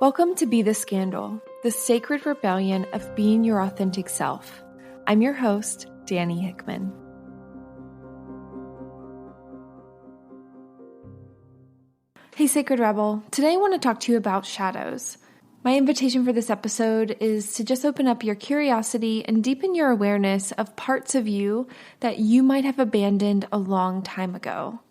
Welcome to Be the Scandal, the sacred rebellion of being your authentic self. I'm your host, Danny Hickman. Hey, Sacred Rebel. Today I want to talk to you about shadows. My invitation for this episode is to just open up your curiosity and deepen your awareness of parts of you that you might have abandoned a long time ago.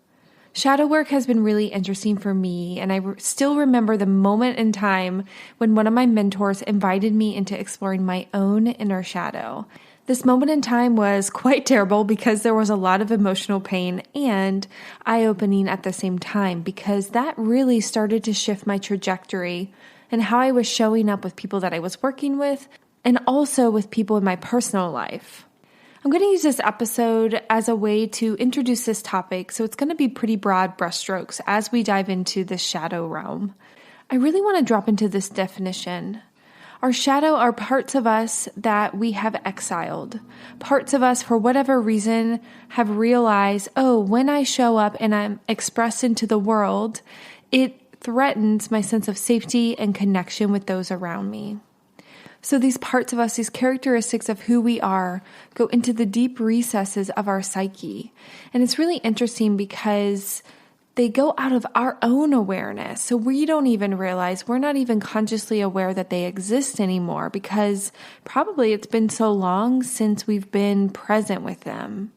Shadow work has been really interesting for me, and I still remember the moment in time when one of my mentors invited me into exploring my own inner shadow. This moment in time was quite terrible because there was a lot of emotional pain and eye-opening at the same time, because that really started to shift my trajectory and how I was showing up with people that I was working with and also with people in my personal life. I'm going to use this episode as a way to introduce this topic, so it's going to be pretty broad brushstrokes as we dive into the shadow realm. I really want to drop into this definition. Our shadow are parts of us that we have exiled. Parts of us, for whatever reason, have realized, when I show up and I'm expressed into the world, it threatens my sense of safety and connection with those around me. So these parts of us, these characteristics of who we are, go into the deep recesses of our psyche. And it's really interesting because they go out of our own awareness. So we don't even realize, we're not even consciously aware that they exist anymore, because probably it's been so long since we've been present with them.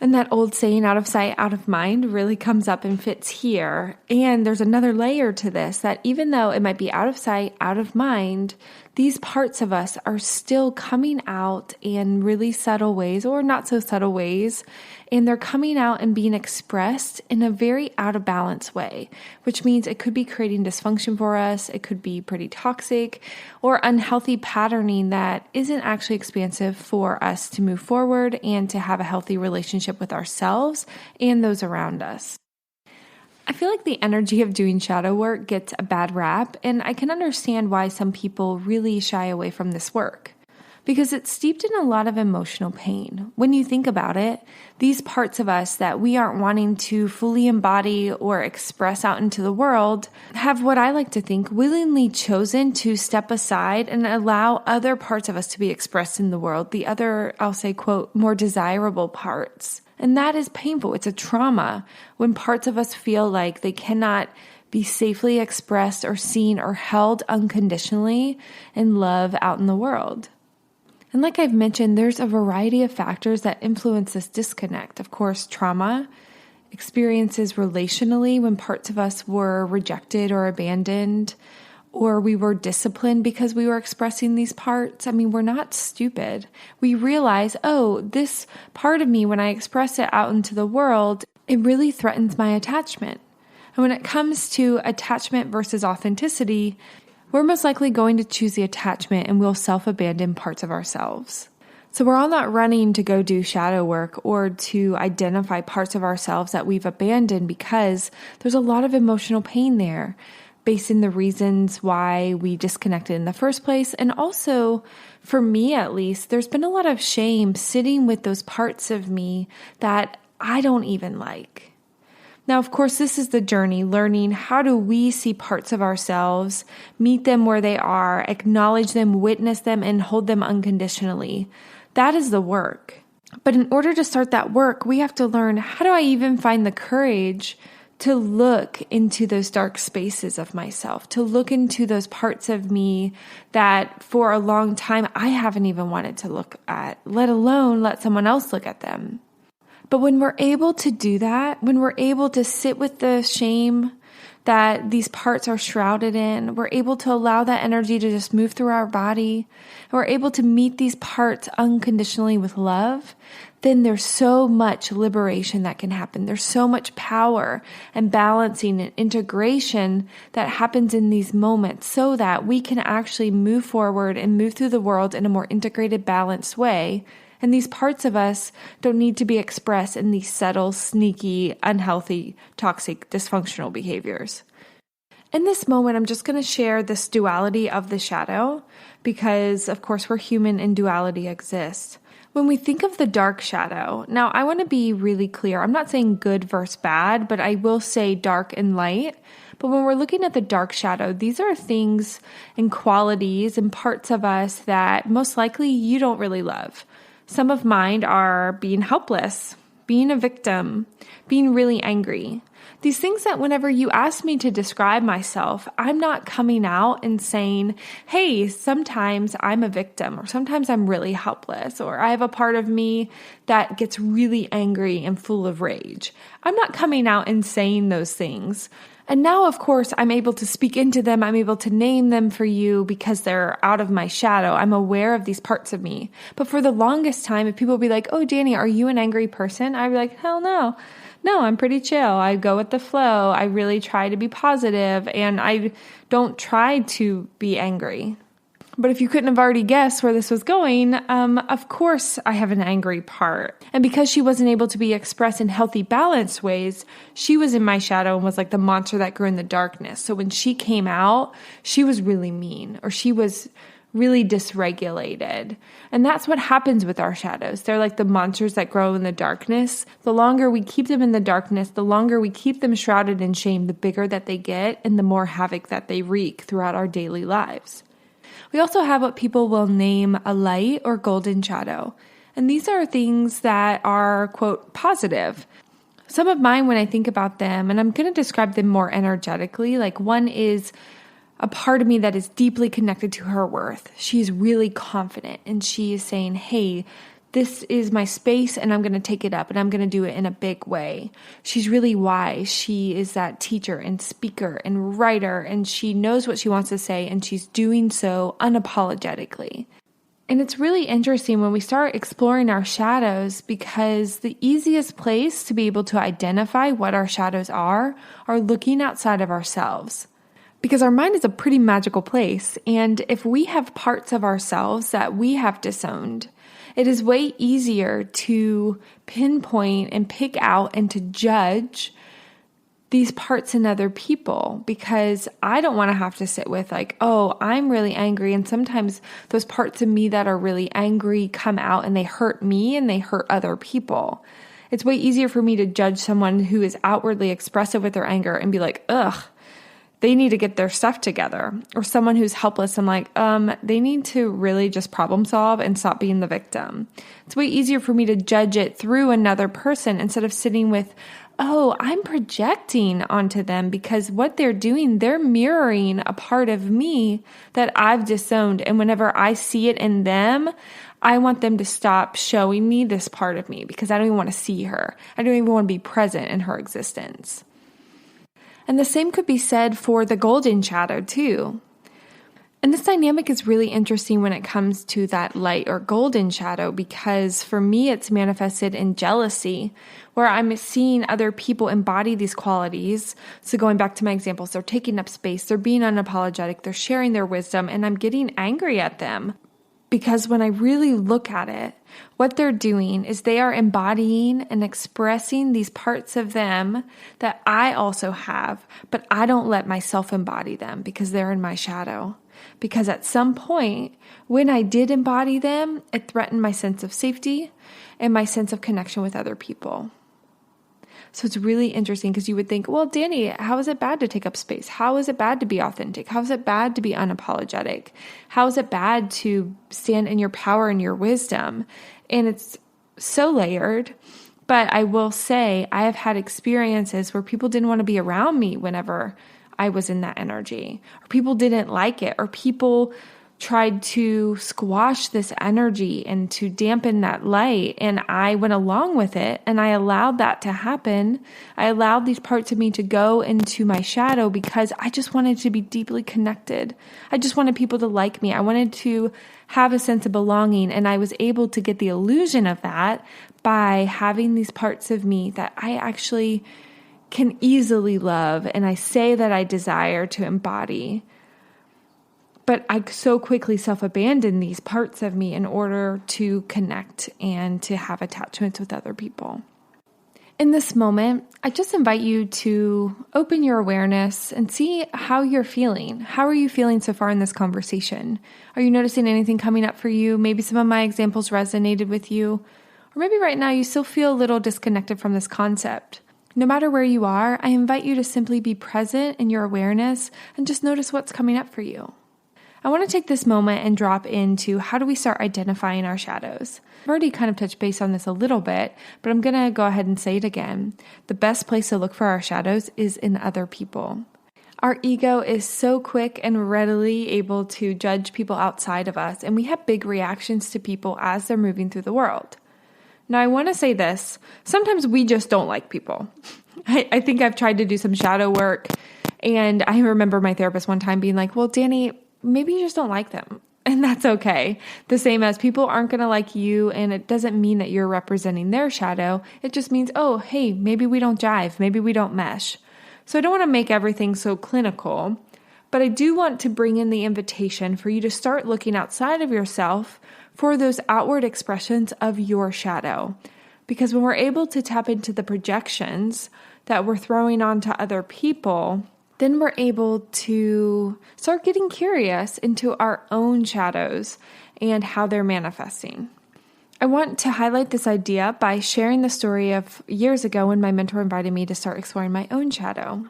And that old saying, out of sight, out of mind, really comes up and fits here. And there's another layer to this, that even though it might be out of sight, out of mind, these parts of us are still coming out in really subtle ways, or not so subtle ways, and they're coming out and being expressed in a very out of balance way, which means it could be creating dysfunction for us, it could be pretty toxic or unhealthy patterning that isn't actually expansive for us to move forward and to have a healthy relationship with ourselves and those around us. I feel like the energy of doing shadow work gets a bad rap, and I can understand why some people really shy away from this work, because it's steeped in a lot of emotional pain. When you think about it, these parts of us that we aren't wanting to fully embody or express out into the world have, what I like to think, willingly chosen to step aside and allow other parts of us to be expressed in the world, the other, I'll say, quote, more desirable parts. And that is painful. It's a trauma when parts of us feel like they cannot be safely expressed or seen or held unconditionally in love out in the world. And like I've mentioned, there's a variety of factors that influence this disconnect. Of course, trauma, experiences relationally when parts of us were rejected or abandoned, or we were disciplined because we were expressing these parts. I mean, we're not stupid. We realize, this part of me, when I express it out into the world, it really threatens my attachment. And when it comes to attachment versus authenticity, we're most likely going to choose the attachment, and we'll self-abandon parts of ourselves. So we're all not running to go do shadow work or to identify parts of ourselves that we've abandoned, because there's a lot of emotional pain there, based in the reasons why we disconnected in the first place. And also, for me at least, there's been a lot of shame sitting with those parts of me that I don't even like. Now, of course, this is the journey, learning how do we see parts of ourselves, meet them where they are, acknowledge them, witness them, and hold them unconditionally. That is the work. But in order to start that work, we have to learn, how do I even find the courage to look into those dark spaces of myself, to look into those parts of me that for a long time I haven't even wanted to look at, let alone let someone else look at them. But when we're able to do that, when we're able to sit with the shame that these parts are shrouded in, we're able to allow that energy to just move through our body, and we're able to meet these parts unconditionally with love, then there's so much liberation that can happen. There's so much power and balancing and integration that happens in these moments, so that we can actually move forward and move through the world in a more integrated, balanced way. And these parts of us don't need to be expressed in these subtle, sneaky, unhealthy, toxic, dysfunctional behaviors. In this moment, I'm just going to share this duality of the shadow because, of course, we're human and duality exists. When we think of the dark shadow, now I want to be really clear. I'm not saying good versus bad, but I will say dark and light, But when we're looking at the dark shadow, these are things and qualities and parts of us that most likely you don't really love. Some of mine are being helpless, being a victim, being really angry. These things that whenever you ask me to describe myself, I'm not coming out and saying, hey, sometimes I'm a victim, or sometimes I'm really helpless, or I have a part of me that gets really angry and full of rage. I'm not coming out and saying those things. And now, of course, I'm able to speak into them. I'm able to name them for you because they're out of my shadow. I'm aware of these parts of me. But for the longest time, if people be like, oh, Danny, are you an angry person? I'd be like, hell no. No, I'm pretty chill. I go with the flow. I really try to be positive, and I don't try to be angry. But if you couldn't have already guessed where this was going, of course I have an angry part. And because she wasn't able to be expressed in healthy, balanced ways, she was in my shadow and was like the monster that grew in the darkness. So when she came out, she was really mean, or she was really dysregulated. And that's what happens with our shadows. They're like the monsters that grow in the darkness. The longer we keep them in the darkness, the longer we keep them shrouded in shame, the bigger that they get and the more havoc that they wreak throughout our daily lives. We also have what people will name a light or golden shadow. And these are things that are, quote, positive. Some of mine, when I think about them, and I'm going to describe them more energetically, like one is a part of me that is deeply connected to her worth. She's really confident, and she is saying, hey, this is my space and I'm going to take it up and I'm going to do it in a big way. She's really wise. She is that teacher and speaker and writer, and she knows what she wants to say, and she's doing so unapologetically. And it's really interesting when we start exploring our shadows, because the easiest place to be able to identify what our shadows are looking outside of ourselves. Because our mind is a pretty magical place, and if we have parts of ourselves that we have disowned, it is way easier to pinpoint and pick out and to judge these parts in other people, because I don't want to have to sit with like, oh, I'm really angry. And sometimes those parts of me that are really angry come out and they hurt me and they hurt other people. It's way easier for me to judge someone who is outwardly expressive with their anger and be like, ugh, they need to get their stuff together. Or someone who's helpless, I'm like, they need to really just problem solve and stop being the victim. It's way easier for me to judge it through another person instead of sitting with, oh, I'm projecting onto them because what they're doing, they're mirroring a part of me that I've disowned. And whenever I see it in them, I want them to stop showing me this part of me because I don't even want to see her. I don't even want to be present in her existence. And the same could be said for the golden shadow too. And this dynamic is really interesting when it comes to that light or golden shadow, because for me, it's manifested in jealousy, where I'm seeing other people embody these qualities. So going back to my examples, they're taking up space, they're being unapologetic, they're sharing their wisdom, and I'm getting angry at them. Because when I really look at it, what they're doing is they are embodying and expressing these parts of them that I also have, but I don't let myself embody them because they're in my shadow. Because at some point, when I did embody them, it threatened my sense of safety and my sense of connection with other people. So it's really interesting because you would think, well, Danny, how is it bad to take up space? How is it bad to be authentic? How is it bad to be unapologetic? How is it bad to stand in your power and your wisdom? And it's so layered. But I will say I have had experiences where people didn't want to be around me whenever I was in that energy, or people didn't like it, or people tried to squash this energy and to dampen that light. And I went along with it and I allowed that to happen. I allowed these parts of me to go into my shadow because I just wanted to be deeply connected. I just wanted people to like me. I wanted to have a sense of belonging. And I was able to get the illusion of that by having these parts of me that I actually can easily love and I say that I desire to embody. But I so quickly self-abandon these parts of me in order to connect and to have attachments with other people. In this moment, I just invite you to open your awareness and see how you're feeling. How are you feeling so far in this conversation? Are you noticing anything coming up for you? Maybe some of my examples resonated with you. Or maybe right now you still feel a little disconnected from this concept. No matter where you are, I invite you to simply be present in your awareness and just notice what's coming up for you. I want to take this moment and drop into how do we start identifying our shadows. I've already kind of touched base on this a little bit, but I'm going to go ahead and say it again. The best place to look for our shadows is in other people. Our ego is so quick and readily able to judge people outside of us, and we have big reactions to people as they're moving through the world. Now, I want to say this. Sometimes we just don't like people. I think I've tried to do some shadow work, and I remember my therapist one time being like, well, Danny, maybe you just don't like them. And that's okay. The same as people aren't going to like you, and it doesn't mean that you're representing their shadow. It just means, oh, hey, maybe we don't jive. Maybe we don't mesh. So I don't want to make everything so clinical, but I do want to bring in the invitation for you to start looking outside of yourself for those outward expressions of your shadow. Because when we're able to tap into the projections that we're throwing onto other people, then we're able to start getting curious into our own shadows and how they're manifesting. I want to highlight this idea by sharing the story of years ago when my mentor invited me to start exploring my own shadow.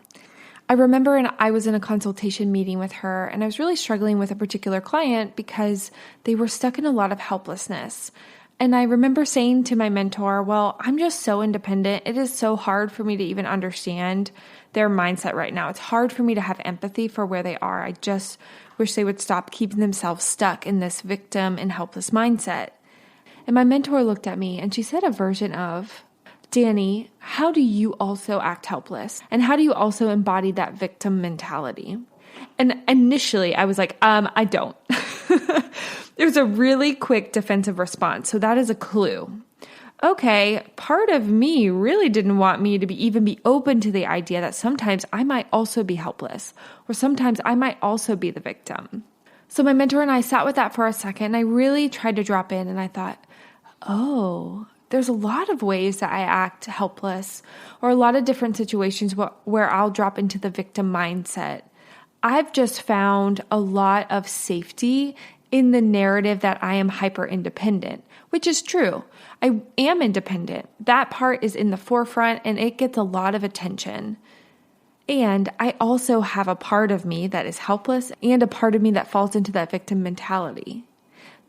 I remember I was in a consultation meeting with her, and I was really struggling with a particular client because they were stuck in a lot of helplessness. And I remember saying to my mentor, well, I'm just so independent. It is so hard for me to even understand their mindset right now. It's hard for me to have empathy for where they are. I just wish they would stop keeping themselves stuck in this victim and helpless mindset. And my mentor looked at me and she said a version of, Danny, how do you also act helpless? And how do you also embody that victim mentality? And initially I was like, I don't. It was a really quick defensive response. So that is a clue. Okay, part of me really didn't want me to even be open to the idea that sometimes I might also be helpless, or sometimes I might also be the victim. So my mentor and I sat with that for a second, and I really tried to drop in, and I thought, oh, there's a lot of ways that I act helpless, or a lot of different situations where I'll drop into the victim mindset. I've just found a lot of safety in the narrative that I am hyper independent, which is true. I am independent. That part is in the forefront and it gets a lot of attention. And I also have a part of me that is helpless and a part of me that falls into that victim mentality.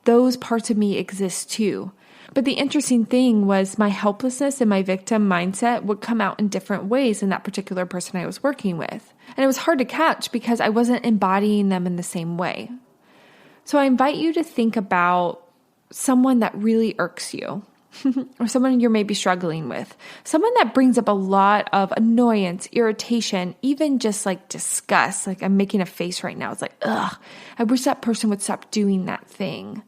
Those parts of me exist too. But the interesting thing was my helplessness and my victim mindset would come out in different ways in that particular person I was working with. And it was hard to catch because I wasn't embodying them in the same way. So I invite you to think about someone that really irks you or someone you're maybe struggling with, someone that brings up a lot of annoyance, irritation, even just like disgust. Like I'm making a face right now. It's like, ugh, I wish that person would stop doing that thing.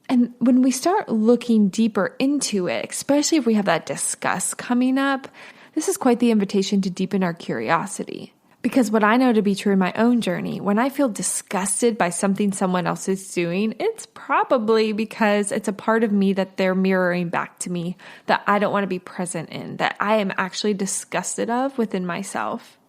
And when we start looking deeper into it, especially if we have that disgust coming up, this is quite the invitation to deepen our curiosity. Because what I know to be true in my own journey, when I feel disgusted by something someone else is doing, it's probably because it's a part of me that they're mirroring back to me that I don't want to be present in, that I am actually disgusted of within myself.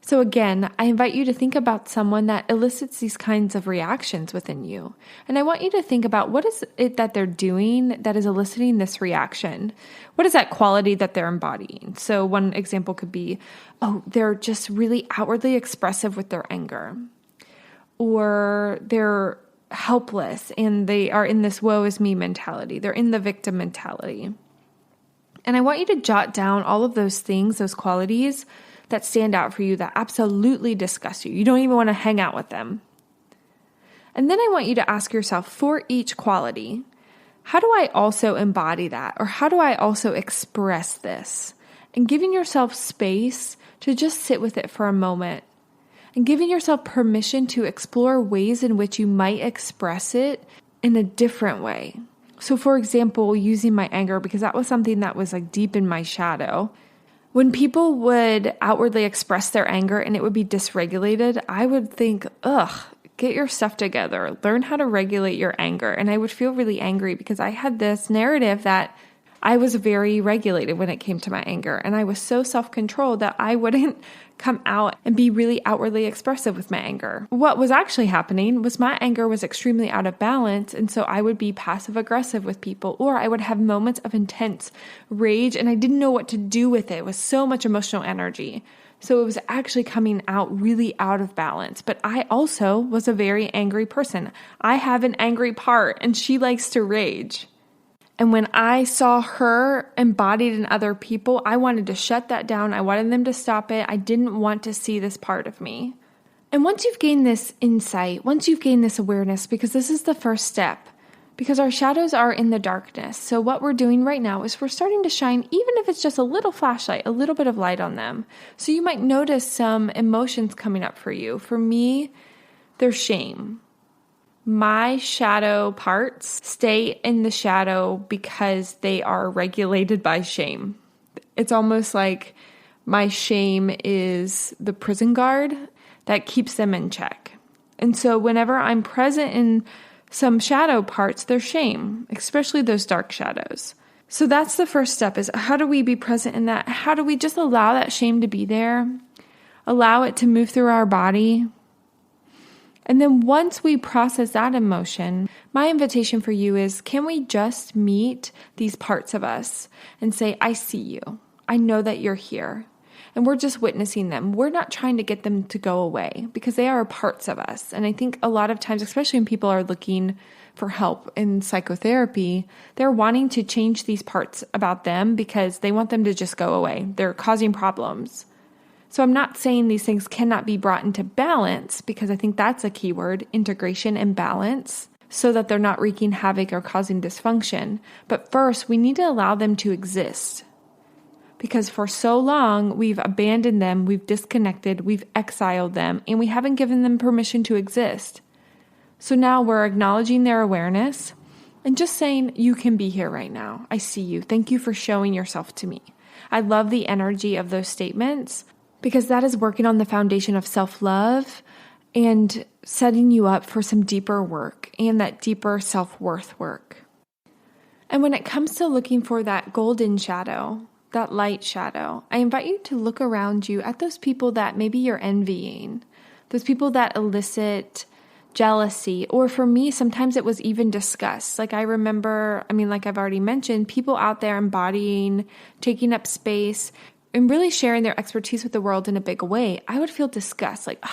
So again, I invite you to think about someone that elicits these kinds of reactions within you. And I want you to think about what is it that they're doing that is eliciting this reaction? What is that quality that they're embodying? So one example could be, oh, they're just really outwardly expressive with their anger. Or they're helpless and they are in this woe is me mentality. They're in the victim mentality. And I want you to jot down all of those things, those qualities that stand out for you that absolutely disgust you. You don't even want to hang out with them. And then I want you to ask yourself for each quality, how do I also embody that? Or how do I also express this? And giving yourself space to just sit with it for a moment and giving yourself permission to explore ways in which you might express it in a different way. So for example, using my anger, because that was something that was like deep in my shadow. When people would outwardly express their anger and it would be dysregulated, I would think, ugh, get your stuff together. Learn how to regulate your anger. And I would feel really angry because I had this narrative that I was very regulated when it came to my anger, and I was so self-controlled that I wouldn't come out and be really outwardly expressive with my anger. What was actually happening was my anger was extremely out of balance, and so I would be passive aggressive with people, or I would have moments of intense rage, and I didn't know what to do with it. It was so much emotional energy. So it was actually coming out really out of balance. But I also was a very angry person. I have an angry part, and she likes to rage. And when I saw her embodied in other people, I wanted to shut that down. I wanted them to stop it. I didn't want to see this part of me. And once you've gained this insight, once you've gained this awareness, because this is the first step, because our shadows are in the darkness. So what we're doing right now is we're starting to shine, even if it's just a little flashlight, a little bit of light on them. So you might notice some emotions coming up for you. For me, there's shame. My shadow parts stay in the shadow because they are regulated by shame. It's almost like my shame is the prison guard that keeps them in check. And so whenever I'm present in some shadow parts, there's shame, especially those dark shadows. So that's the first step, is how do we be present in that? How do we just allow that shame to be there? Allow it to move through our body. And then once we process that emotion, my invitation for you is, can we just meet these parts of us and say, I see you. I know that you're here. And we're just witnessing them. We're not trying to get them to go away because they are parts of us. And I think a lot of times, especially when people are looking for help in psychotherapy, they're wanting to change these parts about them because they want them to just go away. They're causing problems. So I'm not saying these things cannot be brought into balance, because I think that's a key word, integration and balance, so that they're not wreaking havoc or causing dysfunction. But first, we need to allow them to exist, because for so long we've abandoned them, we've disconnected, we've exiled them, and we haven't given them permission to exist. So now we're acknowledging their awareness and just saying, you can be here right now. I see you. Thank you for showing yourself to me. I love the energy of those statements, because that is working on the foundation of self-love and setting you up for some deeper work and that deeper self-worth work. And when it comes to looking for that golden shadow, that light shadow, I invite you to look around you at those people that maybe you're envying, those people that elicit jealousy, or for me, sometimes it was even disgust. Like I remember, like I've already mentioned, people out there embodying, taking up space, and really sharing their expertise with the world in a big way. I would feel disgust, like,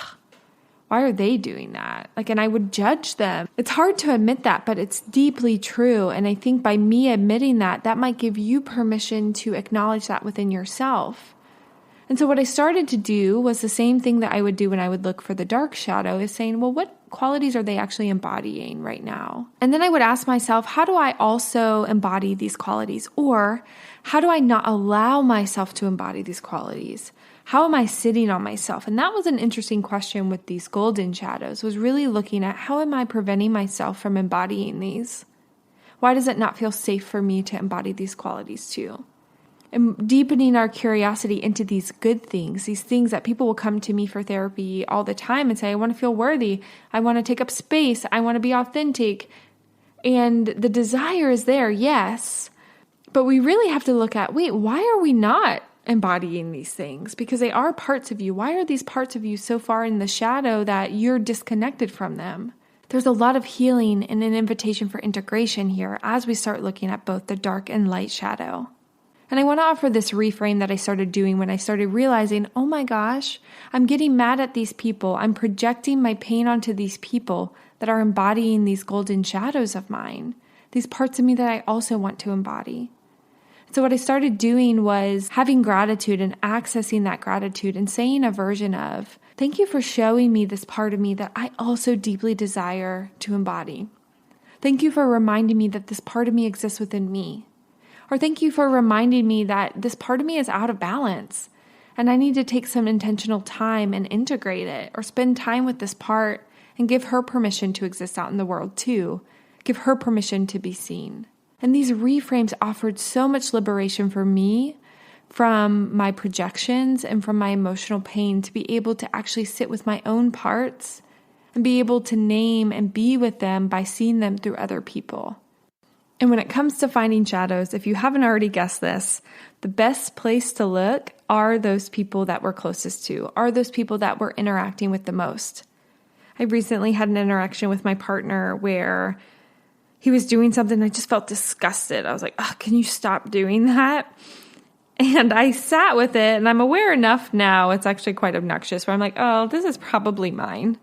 why are they doing that? And I would judge them. It's hard to admit that, but it's deeply true. And I think by me admitting that, that might give you permission to acknowledge that within yourself. And so what I started to do was the same thing that I would do when I would look for the dark shadow, is saying, well, what qualities are they actually embodying right now? And then I would ask myself, how do I also embody these qualities? Or how do I not allow myself to embody these qualities? How am I sitting on myself? And that was an interesting question with these golden shadows, was really looking at, how am I preventing myself from embodying these? Why does it not feel safe for me to embody these qualities too? And deepening our curiosity into these good things, these things that people will come to me for therapy all the time and say, I want to feel worthy. I want to take up space. I want to be authentic. And the desire is there, yes. But we really have to look at, wait, why are we not embodying these things? Because they are parts of you. Why are these parts of you so far in the shadow that you're disconnected from them? There's a lot of healing and an invitation for integration here as we start looking at both the dark and light shadow. And I want to offer this reframe that I started doing when I started realizing, oh my gosh, I'm getting mad at these people. I'm projecting my pain onto these people that are embodying these golden shadows of mine, these parts of me that I also want to embody. So what I started doing was having gratitude and accessing that gratitude and saying a version of, thank you for showing me this part of me that I also deeply desire to embody. Thank you for reminding me that this part of me exists within me. Or thank you for reminding me that this part of me is out of balance and I need to take some intentional time and integrate it, or spend time with this part and give her permission to exist out in the world too. Give her permission to be seen. And these reframes offered so much liberation for me from my projections and from my emotional pain, to be able to actually sit with my own parts and be able to name and be with them by seeing them through other people. And when it comes to finding shadows, if you haven't already guessed this, the best place to look are those people that we're closest to, are those people that we're interacting with the most. I recently had an interaction with my partner where he was doing something and I just felt disgusted. I was like, oh, can you stop doing that? And I sat with it, and I'm aware enough now, it's actually quite obnoxious, where I'm like, oh, this is probably mine.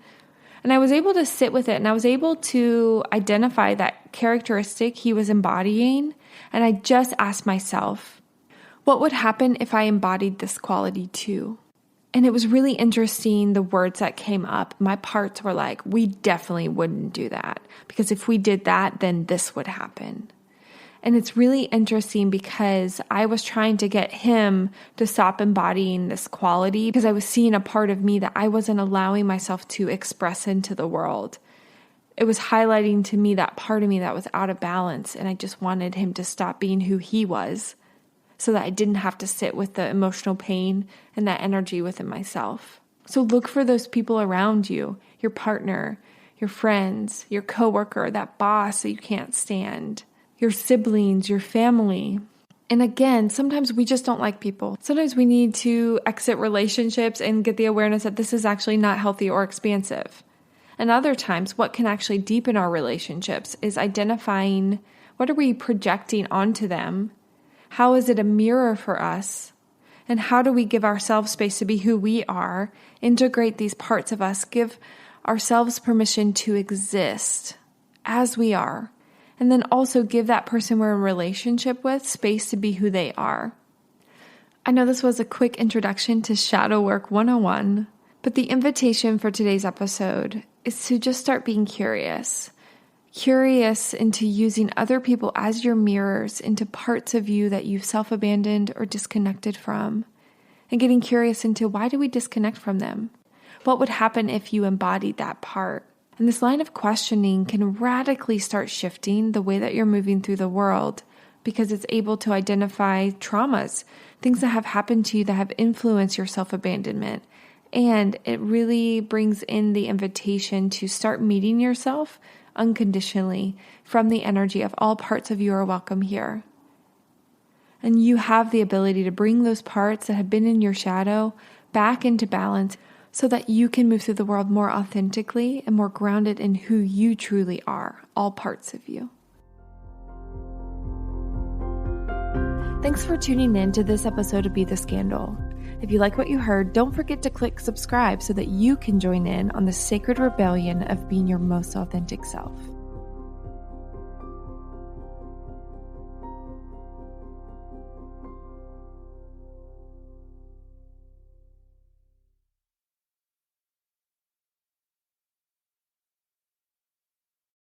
And I was able to sit with it, and I was able to identify that characteristic he was embodying. And I just asked myself, what would happen if I embodied this quality too? And it was really interesting, the words that came up. My parts were like, we definitely wouldn't do that, because if we did that, then this would happen. And it's really interesting because I was trying to get him to stop embodying this quality because I was seeing a part of me that I wasn't allowing myself to express into the world. It was highlighting to me that part of me that was out of balance, and I just wanted him to stop being who he was so that I didn't have to sit with the emotional pain and that energy within myself. So look for those people around you, your partner, your friends, your coworker, that boss that you can't stand, your siblings, your family. And again, sometimes we just don't like people. Sometimes we need to exit relationships and get the awareness that this is actually not healthy or expansive. And other times, what can actually deepen our relationships is identifying what are we projecting onto them? How is it a mirror for us? And how do we give ourselves space to be who we are, integrate these parts of us, give ourselves permission to exist as we are, and then also give that person we're in a relationship with space to be who they are. I know this was a quick introduction to Shadow Work 101, but the invitation for today's episode is to just start being curious into using other people as your mirrors into parts of you that you've self-abandoned or disconnected from, and getting curious into why do we disconnect from them? What would happen if you embodied that part? And this line of questioning can radically start shifting the way that you're moving through the world because it's able to identify traumas, things that have happened to you that have influenced your self-abandonment. And it really brings in the invitation to start meeting yourself unconditionally from the energy of all parts of you are welcome here. And you have the ability to bring those parts that have been in your shadow back into balance so that you can move through the world more authentically and more grounded in who you truly are, all parts of you. Thanks for tuning in to this episode of Be the Scandal. If you like what you heard, don't forget to click subscribe so that you can join in on the sacred rebellion of being your most authentic self.